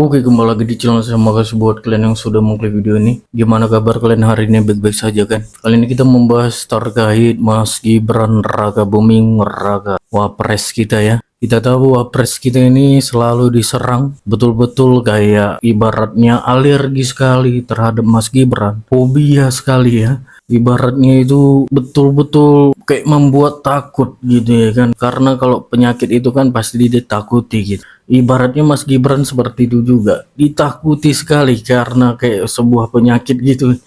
Oke, kembali lagi di channel saya. Makasih buat kalian yang sudah mengklik video ini. Gimana kabar kalian hari ini? Baik-baik saja kan? Kali ini kita membahas terkait Mas Gibran Raka Buming Raka, Wapres kita ya. Kita tahu Wapres kita ini selalu diserang, betul-betul kayak ibaratnya alergi sekali terhadap Mas Gibran, fobia sekali ya. Ibaratnya itu betul-betul kayak membuat takut gitu ya kan, karena kalau penyakit itu kan pasti ditakuti gitu. Ibaratnya Mas Gibran seperti itu juga, ditakuti sekali karena kayak sebuah penyakit gitu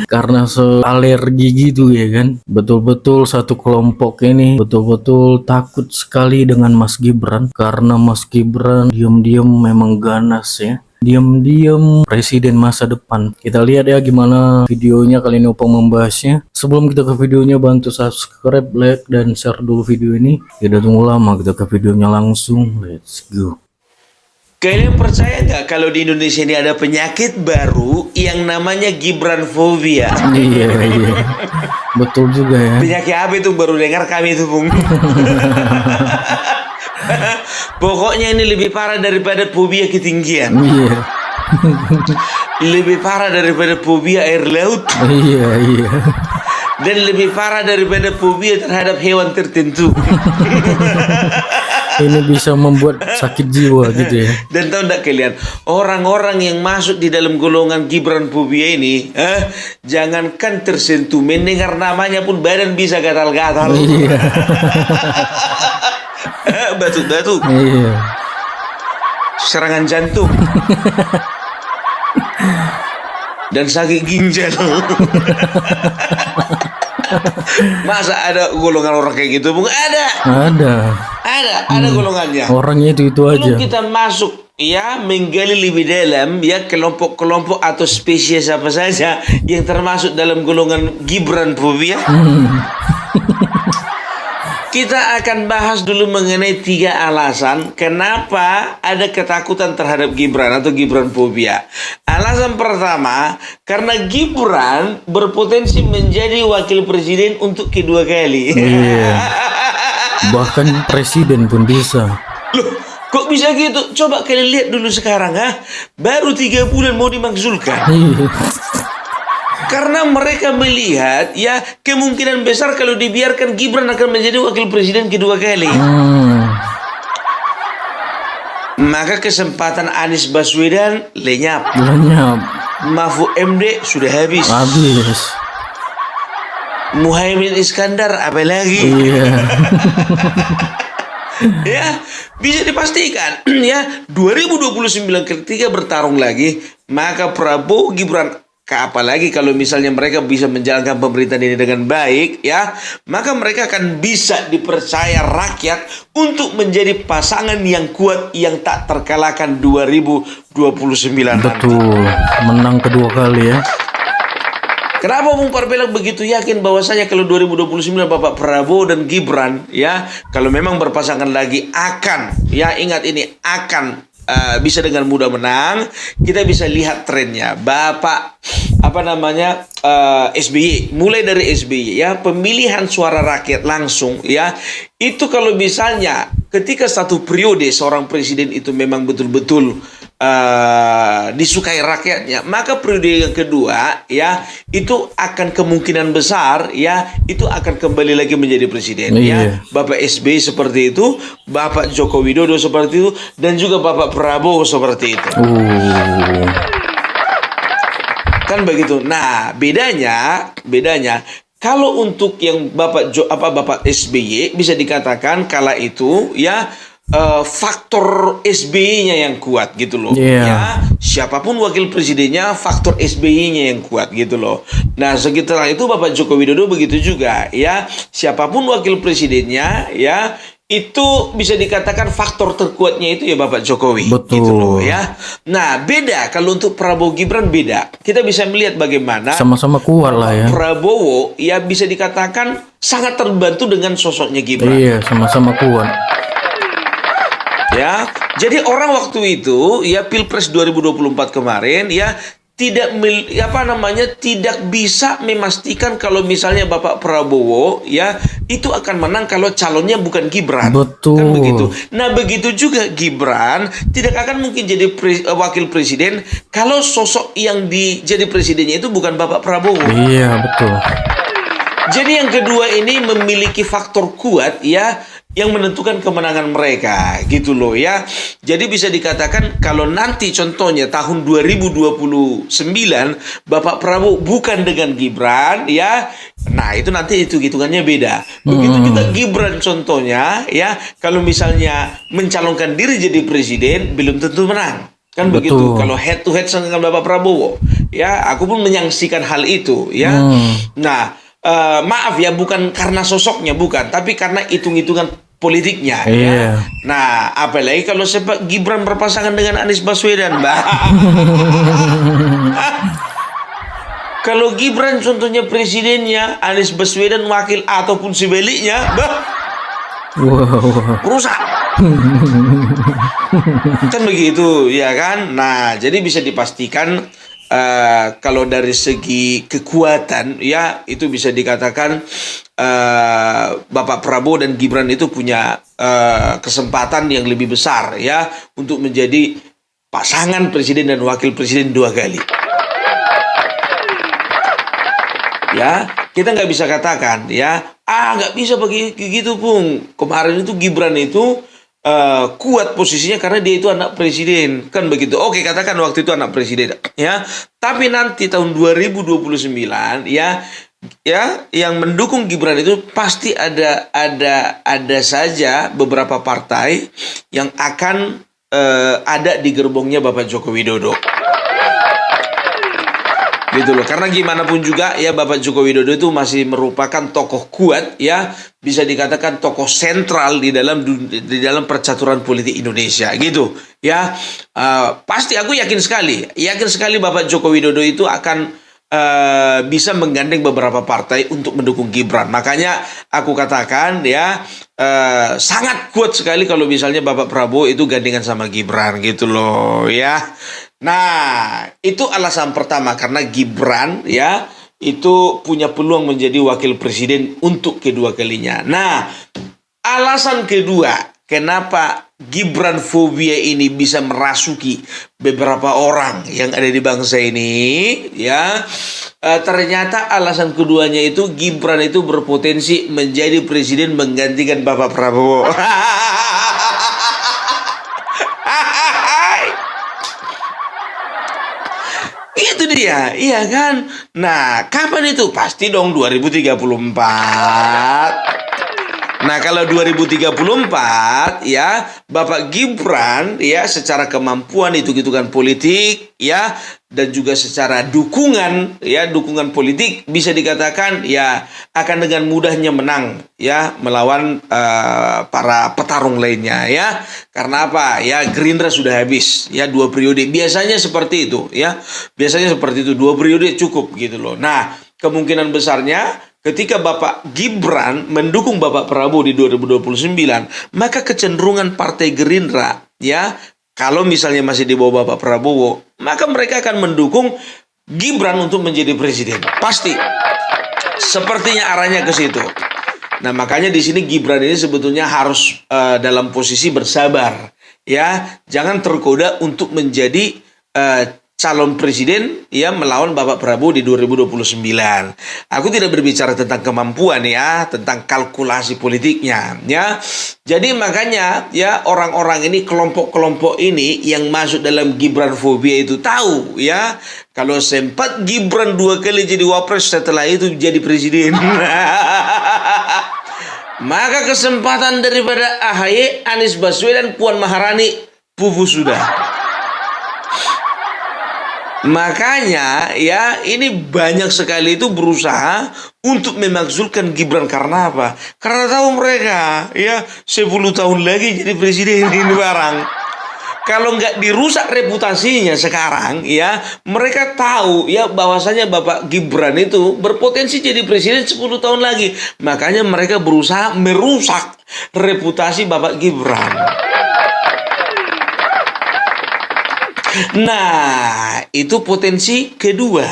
karena alergi gitu ya kan. Betul-betul satu kelompok ini betul-betul takut sekali dengan Mas Gibran, karena Mas Gibran diam-diam memang ganas ya, diam-diam presiden masa depan. Kita lihat ya gimana videonya kali ini Opang membahasnya. Sebelum kita ke videonya, bantu subscribe, like, dan share dulu video ini. Tidak tunggu lama, kita ke videonya langsung. Let's go. Kalian percaya nggak kalau di Indonesia ini ada penyakit baru yang namanya Gibranfobia? Iya, betul juga ya. Penyakit apa itu? Baru dengar kami itu, Bung. Pokoknya ini lebih parah daripada fobia ketinggian. Iya. Lebih parah daripada fobia air laut. Iya. Dan lebih parah daripada fobia terhadap hewan tertentu. Ini bisa membuat sakit jiwa gitu ya. Dan tahu enggak kalian, orang-orang yang masuk di dalam golongan Gibranfobia ini, jangankan tersentuh, mendengar namanya pun badan bisa gatal-gatal. Iya. Batuk-batuk. Iya. Serangan jantung. Dan sakit ginjal. Masa ada golongan orang kayak gitu, Bung? Ada golongannya. Orangnya itu aja. Belum kita masuk ya menggali lebih dalam ya kelompok-kelompok atau spesies apa saja yang termasuk dalam golongan Gibranfobia. Kita akan bahas dulu mengenai 3 alasan kenapa ada ketakutan terhadap Gibran atau Gibranfobia. Alasan pertama, karena Gibran berpotensi menjadi wakil presiden untuk kedua kali. Iya. Bahkan presiden pun bisa. Loh, kok bisa gitu? Coba kalian lihat dulu sekarang, baru 3 bulan mau dimakzulkan. Iya. Karena mereka melihat ya kemungkinan besar kalau dibiarkan Gibran akan menjadi wakil presiden kedua kali. Maka kesempatan Anies Baswedan lenyap. Mahfud MD sudah habis. Muhaimin Iskandar apa lagi? Iya. Ya, bisa dipastikan ya 2029 ketika bertarung lagi, maka Prabowo Gibran, apalagi kalau misalnya mereka bisa menjalankan pemerintahan ini dengan baik ya, maka mereka akan bisa dipercaya rakyat untuk menjadi pasangan yang kuat yang tak terkalahkan 2029. Betul, menang kedua kali ya. Kenapa Bung Parpelak begitu yakin bahwasanya kalau 2029 Bapak Prabowo dan Gibran ya, kalau memang berpasangan lagi akan, ya ingat ini akan bisa dengan mudah menang. Kita bisa lihat trennya. Bapak SBY, mulai dari SBY ya, pemilihan suara rakyat langsung ya, itu kalau misalnya ketika satu periode seorang presiden itu memang betul-betul disukai rakyatnya, maka periode yang kedua ya itu akan kemungkinan besar ya itu akan kembali lagi menjadi presiden. Ya, Bapak SBY seperti itu, Bapak Joko Widodo seperti itu, dan juga Bapak Prabowo seperti itu. Kan begitu. Nah, bedanya kalau untuk yang Bapak SBY bisa dikatakan kala itu ya faktor SBY-nya yang kuat gitu loh. Ya, siapapun wakil presidennya faktor SBY-nya yang kuat gitu loh. Nah, setelah itu Bapak Joko Widodo begitu juga ya. Siapapun wakil presidennya ya, itu bisa dikatakan faktor terkuatnya itu ya Bapak Jokowi. Betul. Gitu loh ya. Nah, beda kalau untuk Prabowo Gibran beda. Kita bisa melihat bagaimana sama-sama kuat lah ya. Prabowo ya bisa dikatakan sangat terbantu dengan sosoknya Gibran. Iya, sama-sama kuat. Ya, jadi orang waktu itu ya Pilpres 2024 kemarin ya tidak bisa memastikan kalau misalnya Bapak Prabowo ya itu akan menang kalau calonnya bukan Gibran. Betul. Kan begitu. Nah, begitu juga Gibran tidak akan mungkin jadi wakil presiden kalau sosok yang jadi presidennya itu bukan Bapak Prabowo. Iya, betul. Jadi yang kedua ini memiliki faktor kuat ya yang menentukan kemenangan mereka gitu loh ya. Jadi bisa dikatakan kalau nanti contohnya tahun 2029 Bapak Prabowo bukan dengan Gibran ya. Nah, itu nanti hitungannya beda. Begitu juga Gibran contohnya ya, kalau misalnya mencalonkan diri jadi presiden belum tentu menang. Kan Betul. begitu. Kalau head to head dengan Bapak Prabowo ya, aku pun menyaksikan hal itu ya. Nah, maaf ya, bukan karena sosoknya, bukan, tapi karena hitung-hitungan politiknya ya. Nah, apalagi kalau sepak Gibran berpasangan dengan Anies Baswedan, Mbak. Kalau Gibran contohnya presidennya, Anies Baswedan wakil ataupun sebaliknya, Mbak, rusak. Kan begitu, ya kan? Nah, jadi bisa dipastikan kalau dari segi kekuatan ya itu bisa dikatakan Bapak Prabowo dan Gibran itu punya kesempatan yang lebih besar ya untuk menjadi pasangan presiden dan wakil presiden 2 kali. Ya, kita nggak bisa katakan ya, nggak bisa begitu Pung. Kemarin itu Gibran itu kuat posisinya karena dia itu anak presiden, kan begitu. Oke, katakan waktu itu anak presiden ya. Tapi nanti tahun 2029 ya yang mendukung Gibran itu pasti ada saja beberapa partai yang akan ada di gerbongnya Bapak Joko Widodo. Gitu loh, karena gimana pun juga ya Bapak Joko Widodo itu masih merupakan tokoh kuat ya, bisa dikatakan tokoh sentral di dalam percaturan politik Indonesia gitu ya. Pasti aku yakin sekali Bapak Joko Widodo itu akan bisa menggandeng beberapa partai untuk mendukung Gibran. Makanya aku katakan ya sangat kuat sekali kalau misalnya Bapak Prabowo itu gandengan sama Gibran gitu loh ya. Nah, itu alasan pertama karena Gibran ya itu punya peluang menjadi wakil presiden untuk kedua kalinya. Nah, alasan kedua kenapa Gibran fobia ini bisa merasuki beberapa orang yang ada di bangsa ini ya, ternyata alasan keduanya itu Gibran itu berpotensi menjadi presiden menggantikan Bapak Prabowo. Itu dia, iya kan? Nah, kapan itu? Pasti dong 2034. Nah, kalau 2034 ya, Bapak Gibran ya secara kemampuan hitung-hitungan politik ya dan juga secara dukungan politik bisa dikatakan ya akan dengan mudahnya menang ya melawan para petarung lainnya ya. Karena apa? Ya Gerindra sudah habis ya 2 periode. Biasanya seperti itu ya. Biasanya seperti itu 2 periode cukup gitu loh. Nah, kemungkinan besarnya ketika Bapak Gibran mendukung Bapak Prabowo di 2029, maka kecenderungan Partai Gerindra ya, kalau misalnya masih di bawah Bapak Prabowo, maka mereka akan mendukung Gibran untuk menjadi presiden. Pasti. Sepertinya arahnya ke situ. Nah, makanya di sini Gibran ini sebetulnya harus dalam posisi bersabar ya, jangan tergoda untuk menjadi calon presiden ya melawan Bapak Prabowo di 2029. Aku tidak berbicara tentang kemampuan ya, tentang kalkulasi politiknya ya. Jadi makanya ya orang-orang ini, kelompok-kelompok ini yang masuk dalam Gibran fobia itu tahu ya, kalau sempat Gibran 2 kali jadi wapres setelah itu jadi presiden. Maka kesempatan daripada AHY, Anies Baswedan, Puan Maharani pupus sudah. Makanya ya ini banyak sekali itu berusaha untuk memakzulkan Gibran karena apa? Karena tahu mereka ya 10 tahun lagi jadi presiden ini barang. Kalau nggak dirusak reputasinya sekarang ya, mereka tahu ya bahwasanya Bapak Gibran itu berpotensi jadi presiden 10 tahun lagi. Makanya mereka berusaha merusak reputasi Bapak Gibran. Nah, itu potensi kedua.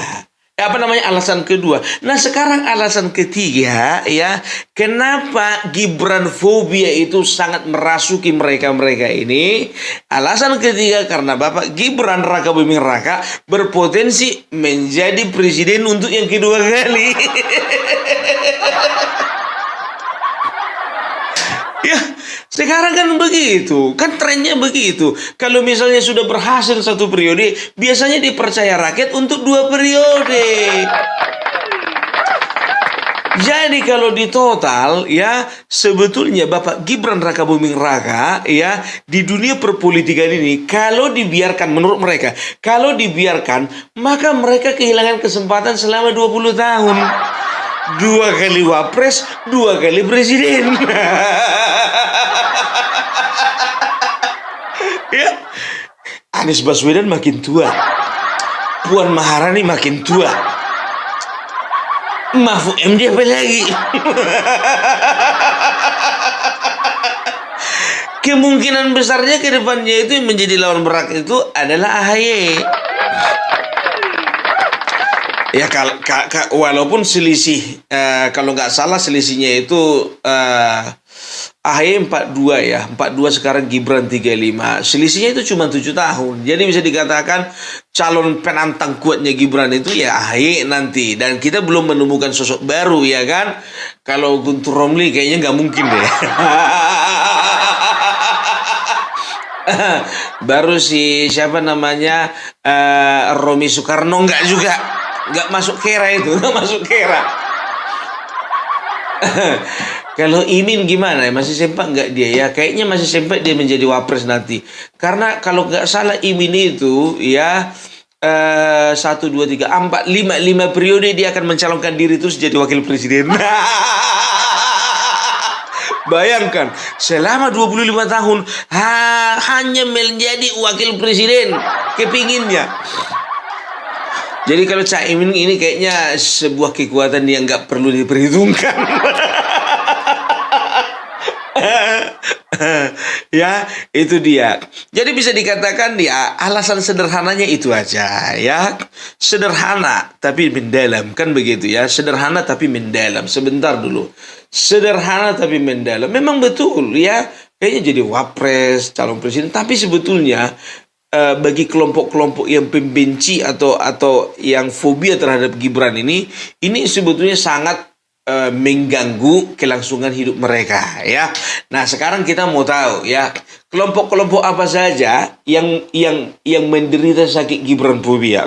Alasan kedua. Nah, sekarang alasan ketiga ya, kenapa Gibran fobia itu sangat merasuki mereka-mereka ini? Alasan ketiga karena Bapak Gibran Raka Buming Raka berpotensi menjadi presiden untuk yang kedua kali. Ya, sekarang kan begitu, kan trennya begitu. Kalau misalnya sudah berhasil satu periode, biasanya dipercaya rakyat untuk 2 periode. Jadi kalau di total ya, sebetulnya Bapak Gibran Raka Buming Raka ya, di dunia perpolitikan ini, kalau dibiarkan, menurut mereka, kalau dibiarkan, maka mereka kehilangan kesempatan selama 20 tahun. 2 kali wapres, 2 kali presiden. Ya, Anies Baswedan makin tua, Puan Maharani makin tua, Mahfud MD apa lagi? Kemungkinan besarnya ke depannya itu yang menjadi lawan berat itu adalah AHY. Ya, walaupun selisih, kalau nggak salah selisihnya itu AHY 42 ya, 42 sekarang Gibran 35. Selisihnya itu cuma 7 tahun. Jadi bisa dikatakan calon penantang kuatnya Gibran itu ya AHY nanti. Dan kita belum menemukan sosok baru ya kan. Kalau Guntur Romli kayaknya nggak mungkin deh. Baru si siapa namanya, Romi Soekarno nggak juga. Nggak masuk kera itu, nggak masuk kera. Kalau Imin gimana? Masih sempat nggak dia ya? Kayaknya masih sempat dia menjadi wapres nanti. Karena kalau nggak salah Imin itu ya 1, 2, 3, 4, 5 periode dia akan mencalonkan diri terus jadi wakil presiden. Bayangkan selama 25 tahun hanya menjadi wakil presiden kepinginnya. Jadi kalau Caimin ini kayaknya sebuah kekuatan yang nggak perlu diperhitungkan. Ya, itu dia. Jadi bisa dikatakan dia alasan sederhananya itu aja ya. Sederhana tapi mendalam, kan begitu ya. Sederhana tapi mendalam. Sebentar dulu. Sederhana tapi mendalam. Memang betul ya. Kayaknya jadi wapres, calon presiden, tapi sebetulnya bagi kelompok-kelompok yang pembenci atau yang fobia terhadap Gibran ini sebetulnya sangat mengganggu kelangsungan hidup mereka ya. Nah, sekarang kita mau tahu ya, kelompok-kelompok apa saja yang menderita sakit Gibran fobia.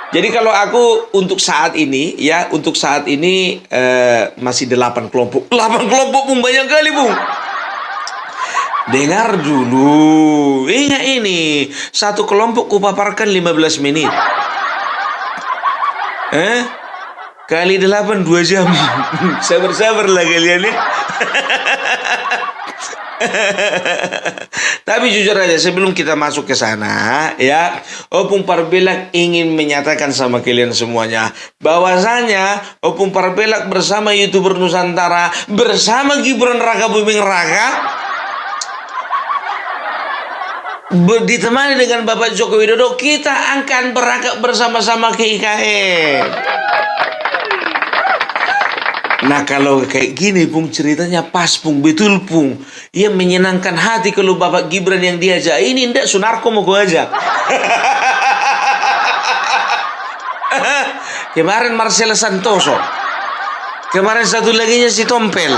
Jadi kalau aku untuk saat ini masih 8 kelompok. 8 kelompok Bung, banyak kali Bung. Dengar dulu. Ingat ini, satu kelompok kupaparkan 15 menit. Kali 8 2 jam. Sabar-sabarlah kalian ya. Tapi jujur aja, sebelum kita masuk ke sana ya, Opung Parbelak ingin menyatakan sama kalian semuanya bahwasanya Opung Parbelak bersama YouTuber Nusantara, bersama Gibran Raka Buming Raka, ditemani dengan Bapak Joko Widodo, kita akan berangkat bersama-sama ke IKN. Nah, kalau kayak gini Pung, ceritanya pas Pung, betul Pung. Ia menyenangkan hati kalau Bapak Gibran yang diajak. Ini ndak Sunarko mau gue ajak. Kemarin Marcelo Santoso. Kemarin satu laginya si Tompel.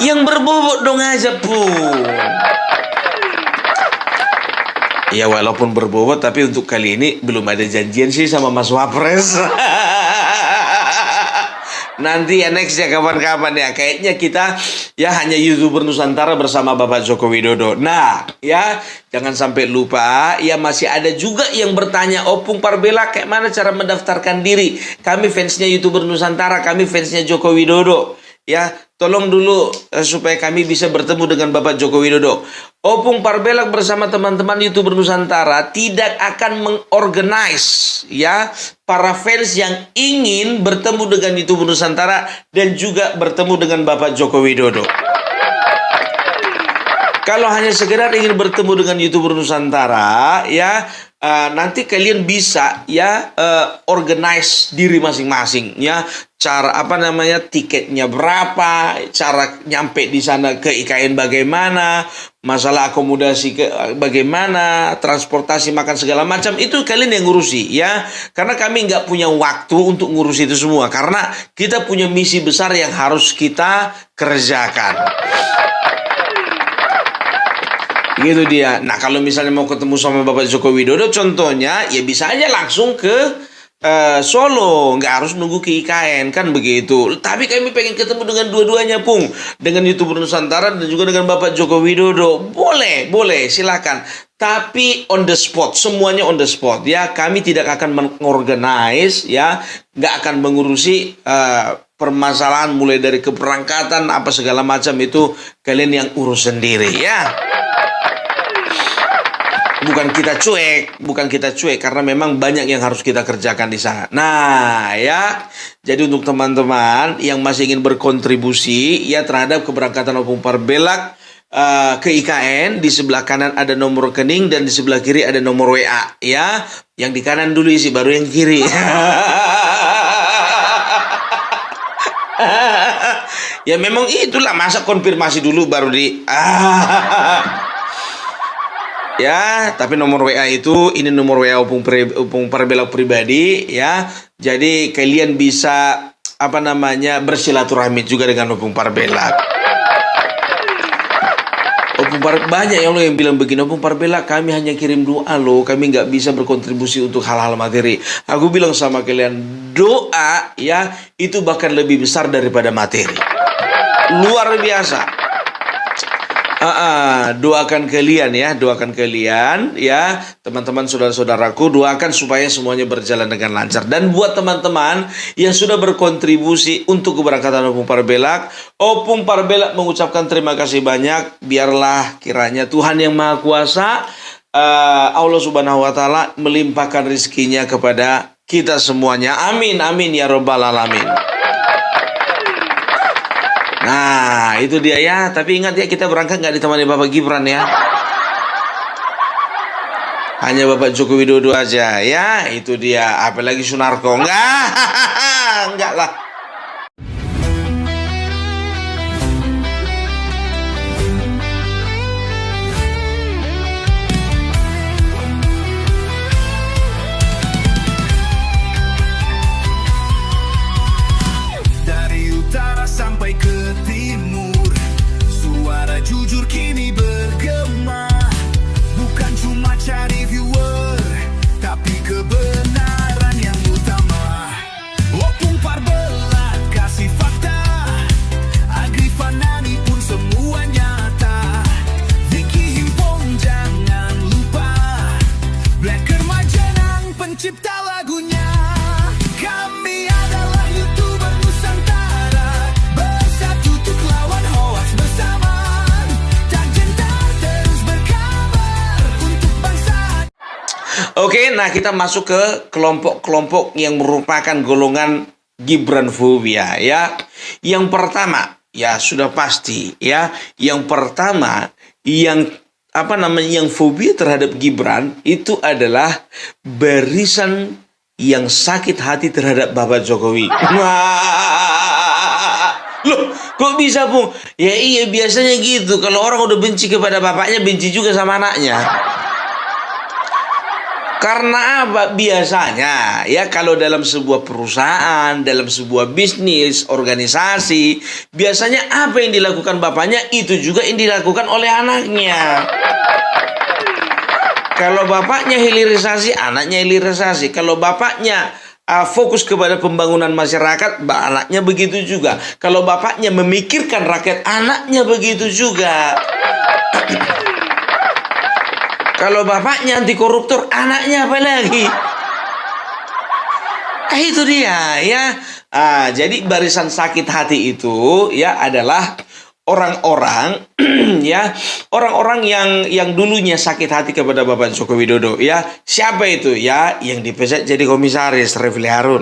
Yang berbobot dong aja Pung. Ya walaupun berbobot, tapi untuk kali ini belum ada janjian sih sama Mas Wapres. Nanti ya next ya kapan-kapan ya. Kayaknya kita ya hanya YouTuber Nusantara bersama Bapak Joko Widodo. Nah ya, jangan sampai lupa ya, masih ada juga yang bertanya, Opung Parbelak kayak mana cara mendaftarkan diri? Kami fansnya YouTuber Nusantara, kami fansnya Joko Widodo. Ya, tolong dulu supaya kami bisa bertemu dengan Bapak Joko Widodo. Opung Parbelak bersama teman-teman YouTuber Nusantara tidak akan mengorganize ya para fans yang ingin bertemu dengan YouTuber Nusantara dan juga bertemu dengan Bapak Joko Widodo. Kalau hanya sekedar ingin bertemu dengan YouTuber Nusantara, ya nanti kalian bisa ya organize diri masing-masing, ya. Cara apa namanya, tiketnya berapa, cara nyampe di sana ke IKN bagaimana, masalah akomodasi bagaimana, transportasi, makan segala macam itu kalian yang ngurusi, ya. Karena kami nggak punya waktu untuk ngurus itu semua, karena kita punya misi besar yang harus kita kerjakan. Gitu dia. Nah, kalau misalnya mau ketemu sama Bapak Joko Widodo contohnya, ya bisa aja langsung ke Solo, nggak harus nunggu ke IKN, kan begitu. Tapi kami pengen ketemu dengan dua-duanya, Pung, dengan YouTuber Nusantara dan juga dengan Bapak Joko Widodo. Boleh, silakan. Tapi on the spot, semuanya on the spot, ya. Kami tidak akan mengorganize, ya, nggak akan mengurusi permasalahan mulai dari keberangkatan apa segala macam itu kalian yang urus sendiri, ya. Bukan kita cuek karena memang banyak yang harus kita kerjakan di sana. Nah, ya. Jadi untuk teman-teman yang masih ingin berkontribusi ya terhadap keberangkatan Opung Parbelak ke IKN, di sebelah kanan ada nomor rekening dan di sebelah kiri ada nomor WA, ya. Yang di kanan dulu isi, baru yang kiri. Ya memang itulah, masa konfirmasi dulu baru di ya, tapi nomor WA itu, ini nomor WA Opung Parbelak pribadi, ya. Jadi kalian bisa apa namanya bersilaturahmi juga dengan Opung Parbelak. Banyak yang bilang begini, Opung Parbelak kami hanya kirim doa loh, kami nggak bisa berkontribusi untuk hal-hal materi. Aku bilang sama kalian, doa ya itu bahkan lebih besar daripada materi. Luar biasa. Doakan kalian ya, teman-teman, saudara-saudaraku, doakan supaya semuanya berjalan dengan lancar. Dan buat teman-teman yang sudah berkontribusi untuk keberangkatan Opung Parbelak mengucapkan terima kasih banyak. Biarlah kiranya Tuhan yang Maha Kuasa, Allah Subhanahu wa Ta'ala, melimpahkan rizkinya kepada kita semuanya. Amin, amin ya Rabbal Alamin. Nah, itu dia ya. Tapi ingat ya, kita berangkat nggak ditemani Bapak Gibran ya. Hanya Bapak Joko Widodo aja ya. Itu dia. Apalagi Sunarko. Enggak lah. Dari utara sampai ke timur, suara jujur kini bergema. Bukan cuma cari viewer, tapi kebenaran yang utama. Opung Parbelak kasih fakta, Agri Fanani pun semua nyata. Vicky Himpong jangan lupa, Blacker Majenang pencipta lagunya. Kami adalah YouTuber Nusantara, bersatu untuk lawan hoax bersama. Tak gentar terus berkabar untuk bangsa. Oke, nah kita masuk ke kelompok-kelompok yang merupakan golongan Gibranfobia ya. Yang pertama, ya sudah pasti ya. Yang pertama yang yang fobia terhadap Gibran itu adalah barisan yang sakit hati terhadap Bapak Jokowi. Loh, kok bisa, Bung? Ya iya, biasanya gitu. Kalau orang udah benci kepada bapaknya, benci juga sama anaknya. Karena apa? Biasanya ya kalau dalam sebuah perusahaan, dalam sebuah bisnis, organisasi, biasanya apa yang dilakukan bapaknya itu juga yang dilakukan oleh anaknya. Kalau bapaknya hilirisasi, anaknya hilirisasi. Kalau bapaknya fokus kepada pembangunan masyarakat, anaknya begitu juga. Kalau bapaknya memikirkan rakyat, anaknya begitu juga. Kalau bapaknya anti koruptor, anaknya apa lagi? Itu dia ya. Jadi barisan sakit hati itu ya adalah orang-orang ya, orang-orang yang dulunya sakit hati kepada Bapak Joko Widodo ya. Siapa itu ya? Yang dipecat jadi komisaris, Refli Harun.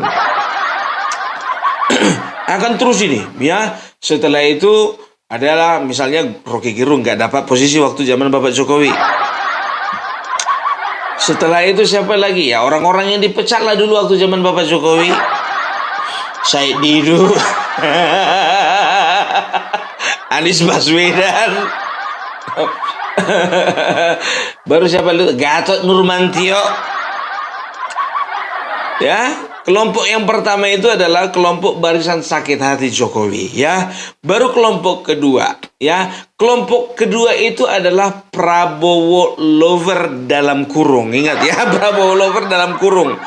Akan terus ini ya. Setelah itu adalah misalnya Rocky Gerung nggak dapat posisi waktu zaman Bapak Jokowi. Setelah itu siapa lagi ya? Orang-orang yang dipecat lah dulu waktu zaman Bapak Jokowi. Said Didu, Anies Baswedan, baru siapa dulu? Gatot Nurmantio. Ya, kelompok yang pertama itu adalah kelompok barisan sakit hati Jokowi, ya. Baru kelompok kedua, ya. Kelompok kedua itu adalah Prabowo lover dalam kurung. Ingat ya, Prabowo lover dalam kurung.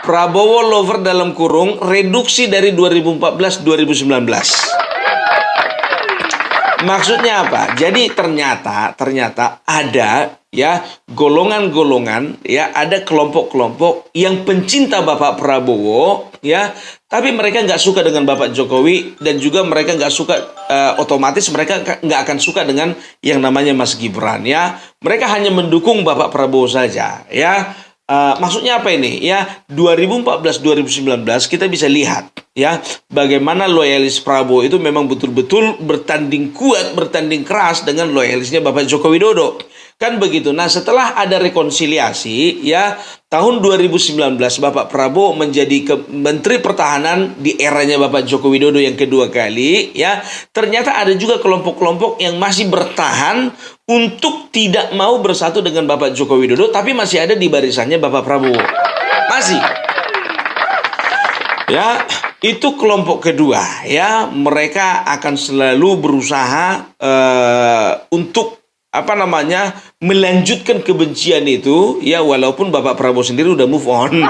Prabowo lover dalam kurung reduksi dari 2014-2019. Maksudnya apa? Jadi ternyata ada ya golongan-golongan, ya ada kelompok-kelompok yang pencinta Bapak Prabowo, ya, tapi mereka nggak suka dengan Bapak Jokowi, dan juga mereka nggak suka, otomatis mereka nggak akan suka dengan yang namanya Mas Gibran, ya. Mereka hanya mendukung Bapak Prabowo saja, ya. Maksudnya apa ini? Ya, 2014-2019 kita bisa lihat ya bagaimana loyalis Prabowo itu memang betul-betul bertanding kuat, bertanding keras dengan loyalisnya Bapak Joko Widodo. Kan begitu. Nah, setelah ada rekonsiliasi ya tahun 2019 Bapak Prabowo menjadi Menteri Pertahanan di eranya Bapak Joko Widodo yang kedua kali, ya. Ternyata ada juga kelompok-kelompok yang masih bertahan untuk tidak mau bersatu dengan Bapak Joko Widodo, tapi masih ada di barisannya Bapak Prabowo. Masih. Ya, itu kelompok kedua, ya. Mereka akan selalu berusaha untuk melanjutkan kebencian itu, ya, walaupun Bapak Prabowo sendiri udah move on.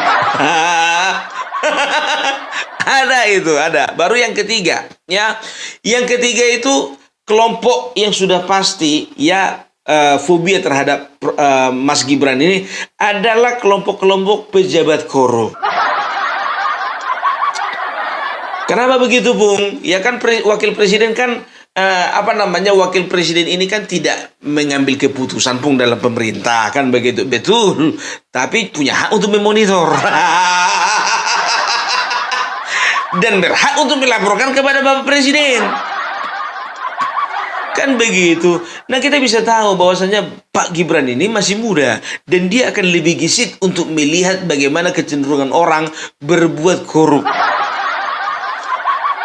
Ada. Baru yang ketiga, ya. Yang ketiga itu kelompok yang sudah pasti, ya, fobia terhadap Mas Gibran ini adalah kelompok-kelompok pejabat korup. Kenapa begitu, Bung? Ya kan wakil presiden kan wakil presiden ini kan tidak mengambil keputusan pun dalam pemerintah, kan begitu, betul, tapi punya hak untuk memonitor dan berhak untuk melaporkan kepada Bapak Presiden, kan begitu. Nah, kita bisa tahu bahwasanya Pak Gibran ini masih muda dan dia akan lebih gesit untuk melihat bagaimana kecenderungan orang berbuat korup.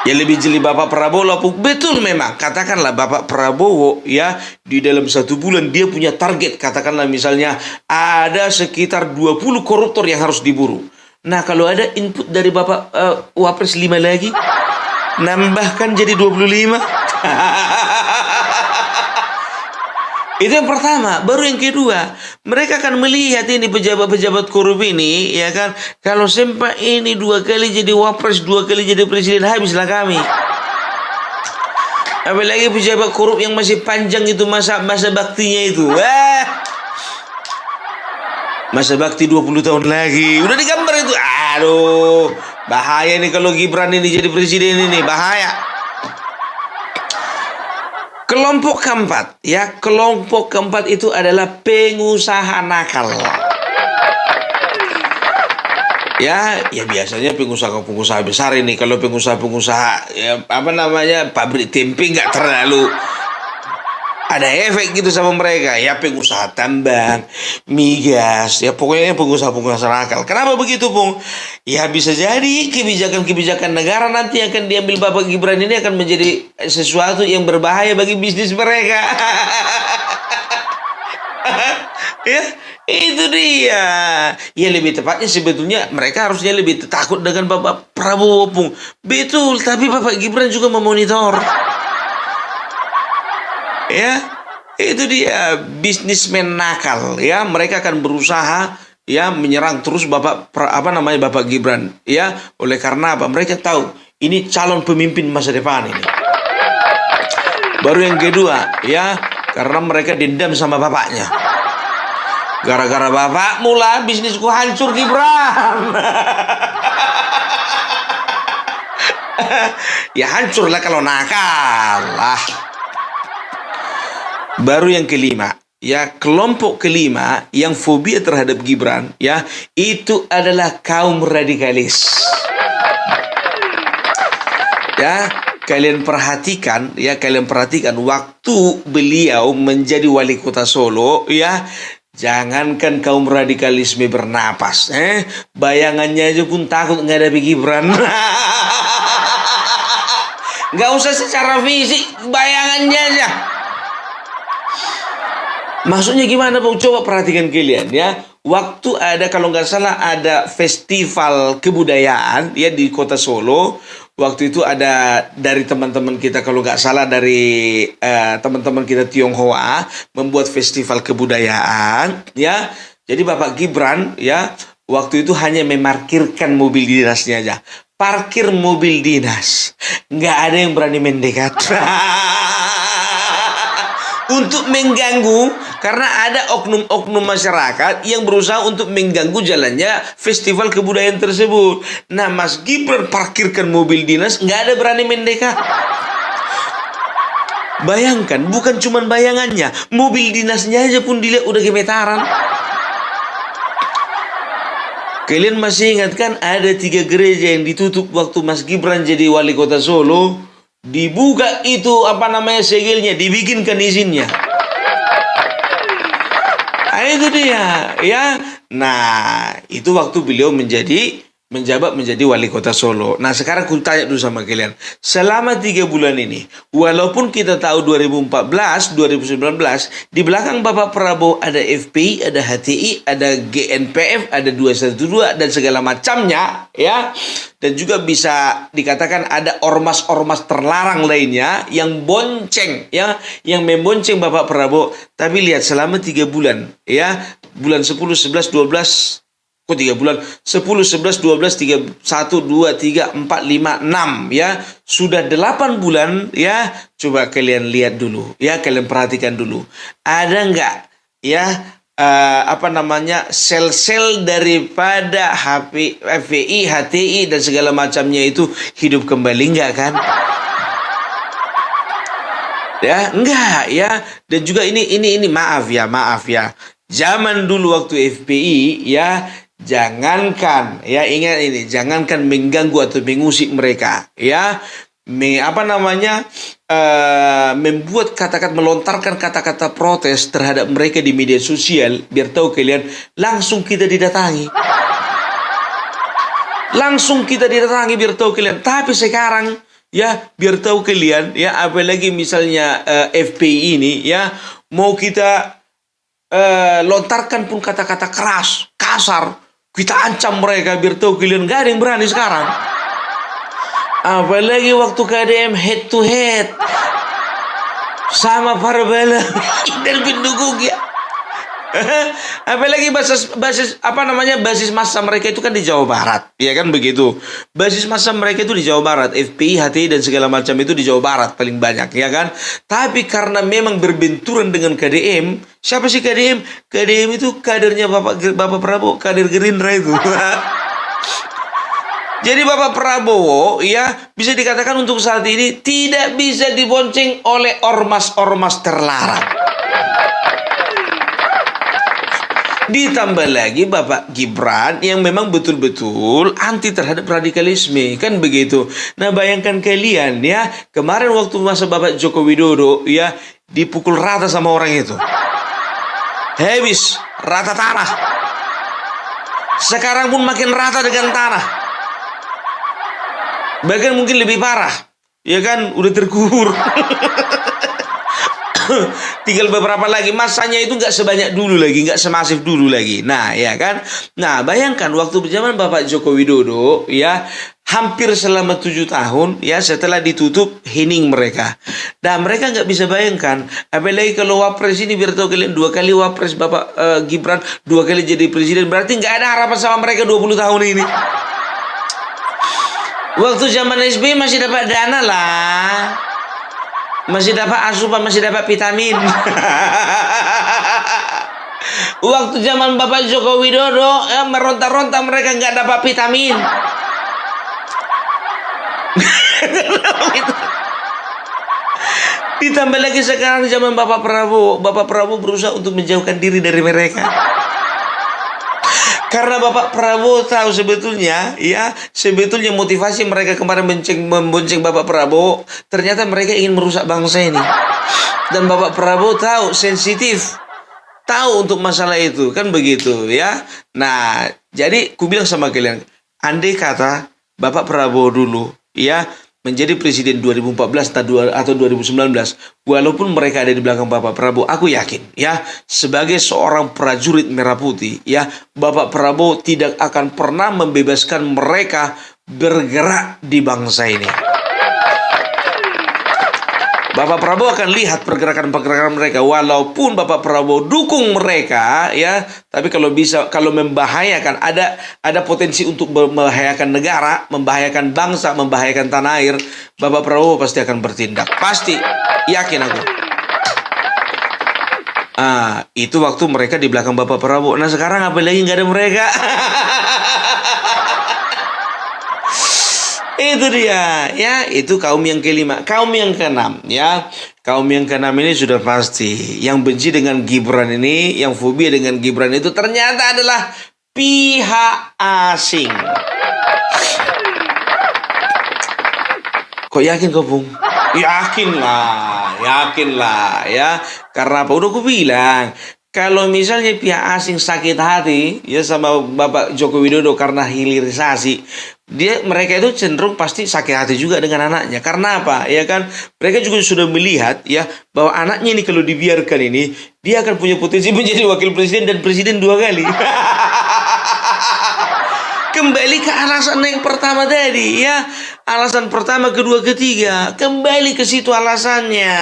Ya, lebih jeli Bapak Prabowo lah. Betul memang. Katakanlah Bapak Prabowo, ya, di dalam 1 bulan dia punya target. Katakanlah misalnya ada sekitar 20 koruptor yang harus diburu. Nah, kalau ada input dari Bapak Wapres 5 lagi, nambahkan jadi 25. Itu yang pertama. Baru yang kedua, mereka akan melihat ini pejabat-pejabat korup ini, ya kan, kalau sempat ini 2 kali jadi wapres, 2 kali jadi presiden, habislah kami. Apalagi pejabat korup yang masih panjang itu masa baktinya itu. Masa bakti 20 tahun lagi. Udah digambar itu. Aduh, bahaya nih kalau Gibran ini jadi presiden ini, bahaya. Kelompok keempat, ya, kelompok keempat itu adalah pengusaha nakal. Ya biasanya pengusaha besar ini. Kalau pengusaha ya, pabrik tempe nggak terlalu ada efek gitu sama mereka. Ya, pengusaha tambang, migas, ya pokoknya pengusaha nakal. Kenapa begitu, Bung? Ya, bisa jadi kebijakan-kebijakan negara nanti akan diambil Bapak Gibran ini akan menjadi sesuatu yang berbahaya bagi bisnis mereka. Ya, itu dia. Ya, lebih tepatnya sebetulnya mereka harusnya lebih takut dengan Bapak Prabowo, Bung. Betul, tapi Bapak Gibran juga memonitor. Ya, itu dia bisnismen nakal, ya. Mereka akan berusaha, ya, menyerang terus Bapak Gibran, ya. Oleh karena apa? Mereka tahu ini calon pemimpin masa depan ini. Baru yang kedua, ya, karena mereka dendam sama bapaknya. Gara-gara bapak mula bisnisku hancur, Gibran. Ya, hancurlah kalau nakal lah. Baru yang kelima, ya, kelompok kelima yang fobia terhadap Gibran, ya, itu adalah kaum radikalis. Ya, kalian perhatikan waktu beliau menjadi wali kota Solo, ya, jangankan kaum radikalisme bernapas, bayangannya aja pun takut menghadapi Gibran. Nggak usah secara fisik, bayangannya aja. Maksudnya gimana, Bang? Coba perhatikan kalian, ya. Waktu ada, kalau nggak salah, ada festival kebudayaan, ya, di kota Solo. Waktu itu ada dari teman-teman kita, kalau nggak salah dari teman-teman kita Tionghoa, membuat festival kebudayaan, ya. Jadi Bapak Gibran, ya, waktu itu hanya memarkirkan mobil dinasnya aja. Parkir mobil dinas, nggak ada yang berani mendekat. Untuk mengganggu, karena ada oknum-oknum masyarakat yang berusaha untuk mengganggu jalannya festival kebudayaan tersebut. Nah, Mas Gibran parkirkan mobil dinas, nggak ada berani mendekat. Bayangkan, bukan cuma bayangannya, mobil dinasnya aja pun dilihat udah gemetaran. Kalian masih ingat kan, ada 3 gereja yang ditutup waktu Mas Gibran jadi wali kota Solo? Dibuka itu segelnya, dibikinkan izinnya. Nah, itu dia, ya. Nah, itu waktu beliau menjabat menjadi wali kota Solo. Nah, sekarang aku tanya dulu sama kalian. Selama 3 bulan ini, walaupun kita tahu 2014, 2019, di belakang Bapak Prabowo ada FPI, ada HTI, ada GNPF, ada 212, dan segala macamnya, ya. Dan juga bisa dikatakan ada ormas-ormas terlarang lainnya yang bonceng, ya, yang membonceng Bapak Prabowo. Tapi lihat, selama 3 bulan, ya, bulan 10, 11, 12, 3 bulan, 10, 11, 12, 3, 1, 2, 3, 4, 5, 6, ya. Sudah 8 bulan, ya. Coba kalian lihat dulu, ya, kalian perhatikan dulu. Ada nggak, ya, sel-sel daripada FPI, HTI, dan segala macamnya itu hidup kembali, nggak kan? Ya, enggak, ya. Dan juga ini maaf ya. Zaman dulu waktu FPI, ya, jangankan, ya, ingat ini, jangankan mengganggu atau mengusik mereka, ya, membuat melontarkan kata-kata protes terhadap mereka di media sosial, biar tahu kalian, langsung kita didatangi. Biar tahu kalian. Tapi sekarang, ya, biar tahu kalian, ya, apalagi misalnya FPI ini, ya, mau kita lontarkan pun kata-kata keras, kasar, kita ancam mereka, biar tahu kalian, gak ada yang berani sekarang. Apalagi waktu KDM head to head sama para bala dan pendukung, ya. Apalagi basis massa mereka itu kan di Jawa Barat, ya kan begitu. Basis massa mereka itu di Jawa Barat, FPI, HTI, dan segala macam itu di Jawa Barat paling banyak, ya kan. Tapi karena memang berbenturan dengan KDM, siapa sih KDM? KDM itu kadernya Bapak Prabowo, kader Gerindra itu. Jadi Bapak Prabowo, ya, bisa dikatakan untuk saat ini tidak bisa dibonceng oleh ormas-ormas terlarang. Ditambah lagi Bapak Gibran yang memang betul-betul anti terhadap radikalisme, kan begitu. Nah, bayangkan kalian, ya, kemarin waktu masa Bapak Joko Widodo, ya, dipukul rata sama orang itu. Habis rata tanah. Sekarang pun makin rata dengan tanah. Bahkan mungkin lebih parah, ya kan, udah terkubur. Tinggal beberapa lagi, masanya itu nggak sebanyak dulu lagi, nggak semasif dulu lagi. Nah, ya kan. Nah, bayangkan waktu zaman Bapak Joko Widodo, ya, hampir selama 7 tahun, ya, setelah ditutup hening mereka. Dan mereka nggak bisa bayangkan, apalagi kalau wapres ini, biar tahu kalian, 2 kali wapres Bapak Gibran, 2 kali jadi presiden, berarti nggak ada harapan sama mereka 20 tahun ini. Waktu zaman SBY masih dapat dana lah. Masih dapat asupan, masih dapat vitamin. Waktu zaman Bapak Joko Widodo, ya, meronta-ronta mereka nggak dapat vitamin. Ditambah lagi sekarang zaman Bapak Prabowo berusaha untuk menjauhkan diri dari mereka. Karena Bapak Prabowo tahu sebetulnya, ya, sebetulnya motivasi mereka kemarin membonceng Bapak Prabowo, ternyata mereka ingin merusak bangsa ini. Dan Bapak Prabowo tahu, sensitif, tahu untuk masalah itu, kan begitu, ya. Nah, jadi ku bilang sama kalian, andai kata Bapak Prabowo dulu, ya, menjadi presiden 2014 atau 2019, walaupun mereka ada di belakang Bapak Prabowo, aku yakin, ya, sebagai seorang prajurit merah putih, ya, Bapak Prabowo tidak akan pernah membebaskan mereka bergerak di bangsa ini. Bapak Prabowo akan lihat pergerakan-pergerakan mereka, walaupun Bapak Prabowo dukung mereka, ya, tapi kalau membahayakan, ada potensi untuk membahayakan negara, membahayakan bangsa, membahayakan tanah air, Bapak Prabowo pasti akan bertindak, pasti, yakin aku. Itu waktu mereka di belakang Bapak Prabowo. Nah sekarang apa lagi nggak ada mereka? Itu dia, ya, itu kaum yang kelima. Kaum yang keenam, ya, kaum yang keenam ini sudah pasti yang benci dengan Gibran ini, yang fobia dengan Gibran itu ternyata adalah pihak asing. Kok yakin kau, Bung? Yakinlah, ya. Karena apa? Udah aku bilang, kalau misalnya pihak asing sakit hati, ya, sama Bapak Joko Widodo karena hilirisasi, mereka itu cenderung pasti sakit hati juga dengan anaknya. Karena apa? Ya kan, mereka juga sudah melihat, ya, bahwa anaknya ini kalau dibiarkan ini, dia akan punya potensi menjadi wakil presiden dan presiden 2 kali. Kembali ke alasan yang pertama tadi, ya, alasan pertama, kedua, ketiga, kembali ke situ alasannya.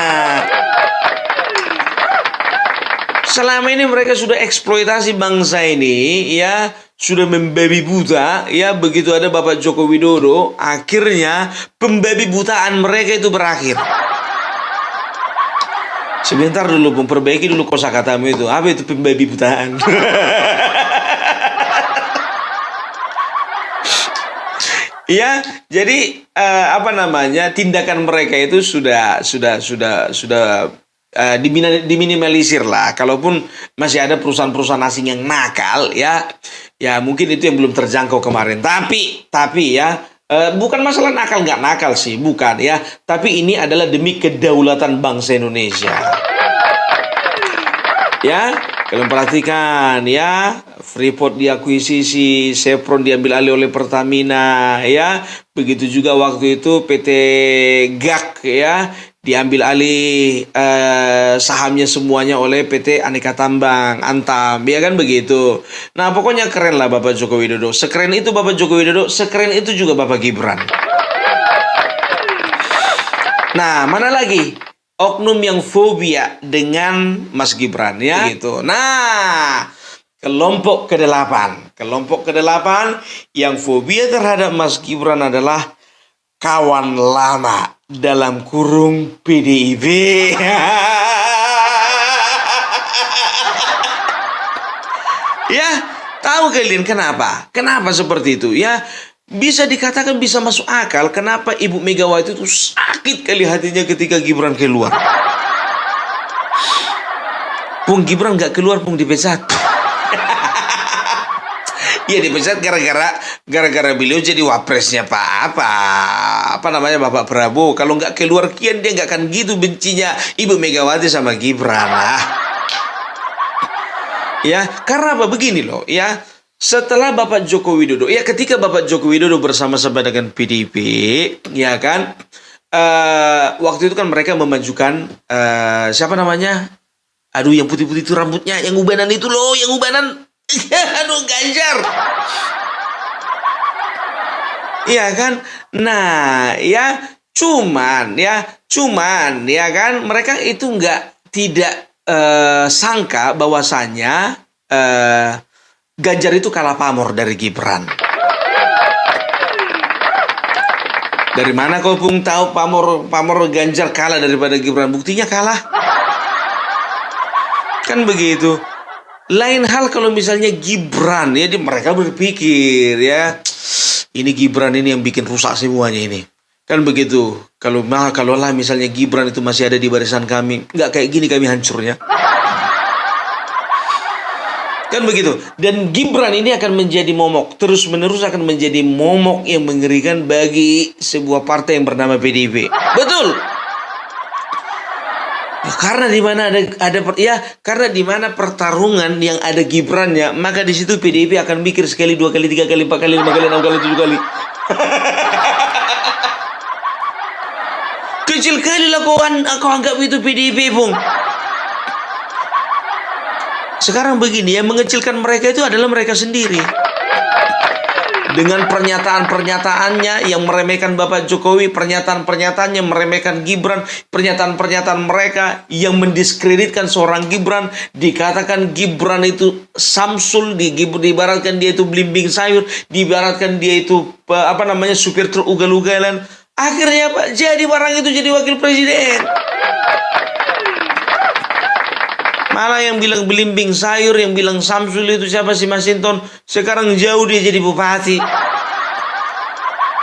Selama ini mereka sudah eksploitasi bangsa ini, ya, sudah membabi buta, ya, begitu ada Bapak Joko Widodo, akhirnya pembabi butaan mereka itu berakhir. Sebentar dulu, memperbaiki dulu kosakatamu itu. Apa itu pembabi butaan? Ya, jadi tindakan mereka itu sudah diminimalisir lah. Kalaupun masih ada perusahaan-perusahaan asing yang nakal, ya mungkin itu yang belum terjangkau kemarin. Tapi ya, bukan masalah nakal nggak nakal sih, bukan, ya. Tapi ini adalah demi kedaulatan bangsa Indonesia. Ya, kalian perhatikan, ya, Freeport diakuisisi, Chevron diambil alih oleh Pertamina, ya. Begitu juga waktu itu PT GAK, ya, diambil alih sahamnya semuanya oleh PT Aneka Tambang, Antam, ya kan begitu. Nah, pokoknya keren lah Bapak Joko Widodo. Sekeren itu Bapak Joko Widodo, sekeren itu juga Bapak Gibran. Nah, mana lagi oknum yang fobia dengan Mas Gibran, ya, gitu. Nah, kelompok ke-8 yang fobia terhadap Mas Gibran adalah kawan lama dalam kurung PDIP. Ya, tahu kalian kenapa? Kenapa seperti itu? Ya, bisa dikatakan bisa masuk akal kenapa Ibu Megawati itu sakit kali hatinya ketika Gibran keluar. Pung Gibran nggak keluar, Pung dipecat. Ya dipecat gara-gara beliau jadi wapresnya Bapak Prabowo. Kalau nggak keluar kian dia nggak akan gitu bencinya Ibu Megawati sama Gibran lah. Ya, karena apa? Begini loh, ya. Setelah Bapak Joko Widodo, ya, ketika Bapak Joko Widodo bersama-sama dengan PDIP, ya kan, waktu itu kan mereka memajukan siapa namanya? Aduh, yang putih-putih itu rambutnya, yang ubanan itu loh, yang ubanan. Aduh, Ganjar. Iya kan? Nah, ya, cuman ya kan, mereka itu tidak sangka bahwasannya Ganjar itu kalah pamor dari Gibran. Dari mana kau Pung tahu pamor Ganjar kalah daripada Gibran? Buktinya kalah. Kan begitu. Lain hal kalau misalnya Gibran, ya, mereka berpikir, ya, ini Gibran ini yang bikin rusak semuanya ini. Kan begitu. Kalau lah misalnya Gibran itu masih ada di barisan kami, nggak kayak gini kami hancurnya. Kan Kan begitu. Dan Gibran ini akan menjadi momok, terus-menerus akan menjadi momok yang mengerikan bagi sebuah partai yang bernama PDIP. Betul. Ya, karena di mana karena di mana pertarungan yang ada Gibrannya, maka di situ PDIP akan mikir sekali, 2 kali, 3 kali, 4 kali, 5 kali, 6 kali, 7 kali. Kecil kali lah kau anggap itu PDIP, Bung. Sekarang begini, yang mengecilkan mereka itu adalah mereka sendiri. Dengan pernyataan-pernyataannya yang meremehkan Bapak Jokowi, pernyataan-pernyataannya meremehkan Gibran, pernyataan-pernyataan mereka yang mendiskreditkan seorang Gibran, dikatakan Gibran itu Samsul, diibaratkan dia itu belimbing sayur, diibaratkan dia itu supir truk ugal-ugalan. Akhirnya Pak, jadi orang itu jadi wakil presiden. Malah yang bilang belimbing sayur, yang bilang Samsul itu siapa sih, Masinton? Sekarang jauh dia jadi bupati.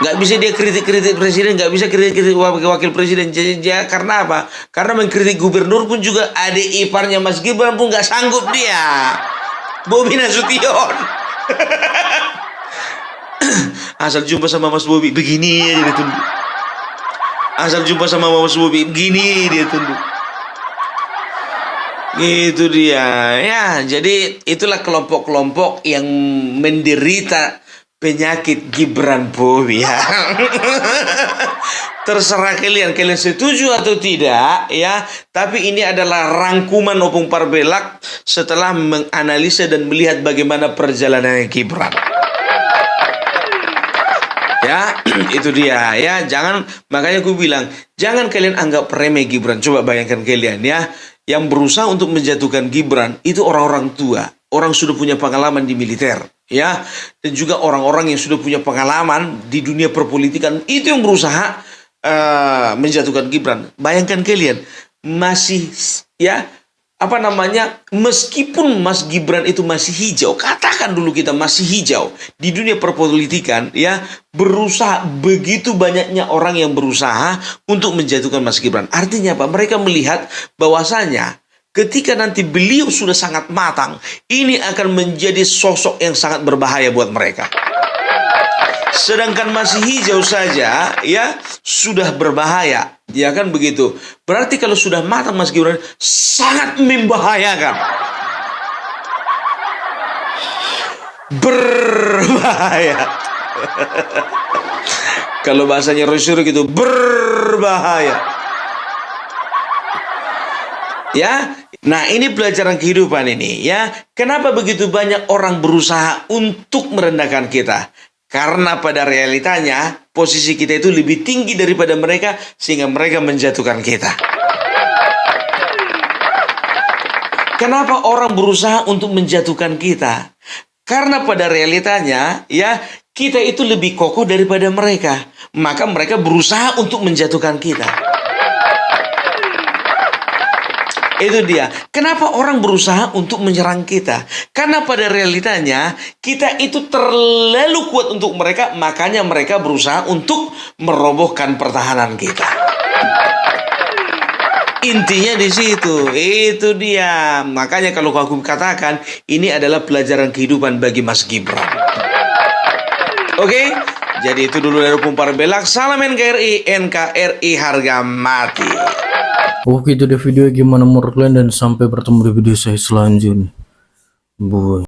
Nggak bisa dia kritik-kritik presiden, nggak bisa kritik-kritik wakil presiden. Jadi karena apa? Karena mengkritik gubernur pun juga adik iparnya Mas Gibran pun nggak sanggup dia. Bobi Nasution. Asal jumpa sama Mas Bobi, begini dia tunduk. Asal jumpa sama Mas Bobi, begini dia tunduk. Itu dia ya. Jadi itulah kelompok-kelompok yang menderita penyakit Gibran Bobi ya. Terserah kalian setuju atau tidak ya. Tapi ini adalah rangkuman Opung Parbelak setelah menganalisa dan melihat bagaimana perjalanan Gibran. Ya, itu dia ya. Makanya aku bilang, jangan kalian anggap remeh Gibran. Coba bayangkan kalian ya, yang berusaha untuk menjatuhkan Gibran itu orang-orang tua, orang sudah punya pengalaman di militer, ya, dan juga orang-orang yang sudah punya pengalaman di dunia perpolitikan, itu yang berusaha menjatuhkan Gibran. Bayangkan kalian, masih meskipun Mas Gibran itu masih hijau, katakan dulu kita masih hijau di dunia perpolitikan, ya, berusaha, begitu banyaknya orang yang berusaha untuk menjatuhkan Mas Gibran. Artinya apa? Mereka melihat bahwasanya ketika nanti beliau sudah sangat matang, ini akan menjadi sosok yang sangat berbahaya buat mereka. Sedangkan masih hijau saja ya sudah berbahaya, ya kan begitu. Berarti kalau sudah matang Mas Gibran sangat membahayakan. Berbahaya. Kalau bahasanya Rosyur gitu, berbahaya. Ya. Nah, ini pelajaran kehidupan ini ya. Kenapa begitu banyak orang berusaha untuk merendahkan kita? Karena pada realitanya posisi kita itu lebih tinggi daripada mereka, sehingga mereka menjatuhkan kita. Kenapa orang berusaha untuk menjatuhkan kita? Karena pada realitanya ya kita itu lebih kokoh daripada mereka, maka mereka berusaha untuk menjatuhkan kita. Itu dia. Kenapa orang berusaha untuk menyerang kita? Karena pada realitanya kita itu terlalu kuat untuk mereka, makanya mereka berusaha untuk merobohkan pertahanan kita. Intinya di situ. Itu dia. Makanya kalau aku katakan ini adalah pelajaran kehidupan bagi Mas Gibran. Oke? Jadi itu dulu dari Opung Parbelak. Salam NKRI, NKRI harga mati. Oke, itu deh video gimana menurut kalian, dan sampai bertemu di video saya selanjutnya. Boy.